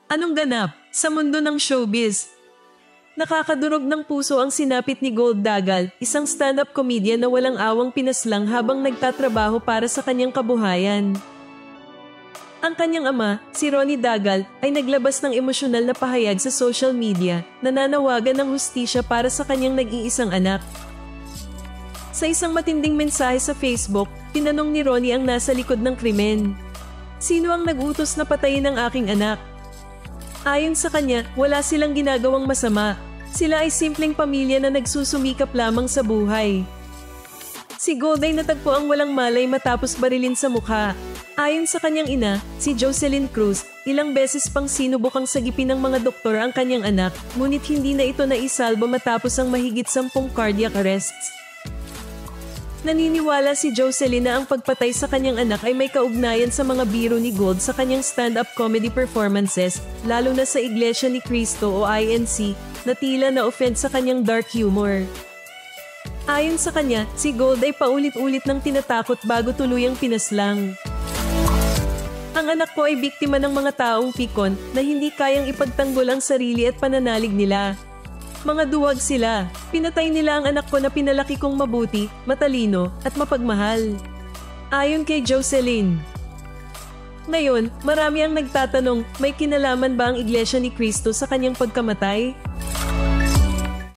Anong ganap sa mundo ng showbiz? Nakakadurog ng puso ang sinapit ni Gold Dagal, isang stand-up comedian na walang awang pinaslang habang nagtatrabaho para sa kanyang kabuhayan. Ang kanyang ama, si Ronnie Dagal, ay naglabas ng emosyonal na pahayag sa social media na nanawagan ng hustisya para sa kanyang nag-iisang anak. Sa isang matinding mensahe sa Facebook, tinanong ni Ronnie ang nasa likod ng krimen. Sino ang nag-utos na patayin ang aking anak? Ayon sa kanya, wala silang ginagawang masama. Sila ay simpleng pamilya na nagsusumikap lamang sa buhay. Si Gold ay natagpo ang walang malay matapos barilin sa mukha. Ayon sa kanyang ina, si Jocelyn Cruz, ilang beses pang sinubukang sagipin ng mga doktor ang kanyang anak, ngunit hindi na ito naisalba matapos ang mahigit 10 cardiac arrests. Naniniwala si Jocelyn na ang pagpatay sa kanyang anak ay may kaugnayan sa mga biro ni Gold sa kanyang stand-up comedy performances, lalo na sa Iglesia ni Cristo o INC, na tila na-offend sa kanyang dark humor. Ayon sa kanya, si Gold ay paulit-ulit ng tinatakot bago tuluyang pinaslang. Ang anak ko ay biktima ng mga taong pikon na hindi kayang ipagtanggol ang sarili at pananalig nila. Mga duwag sila. Pinatay nila ang anak ko na pinalaki kong mabuti, matalino, at mapagmahal. Ayon kay Jocelyn. Ngayon, marami ang nagtatanong, may kinalaman ba ang Iglesia ni Cristo sa kanyang pagkamatay?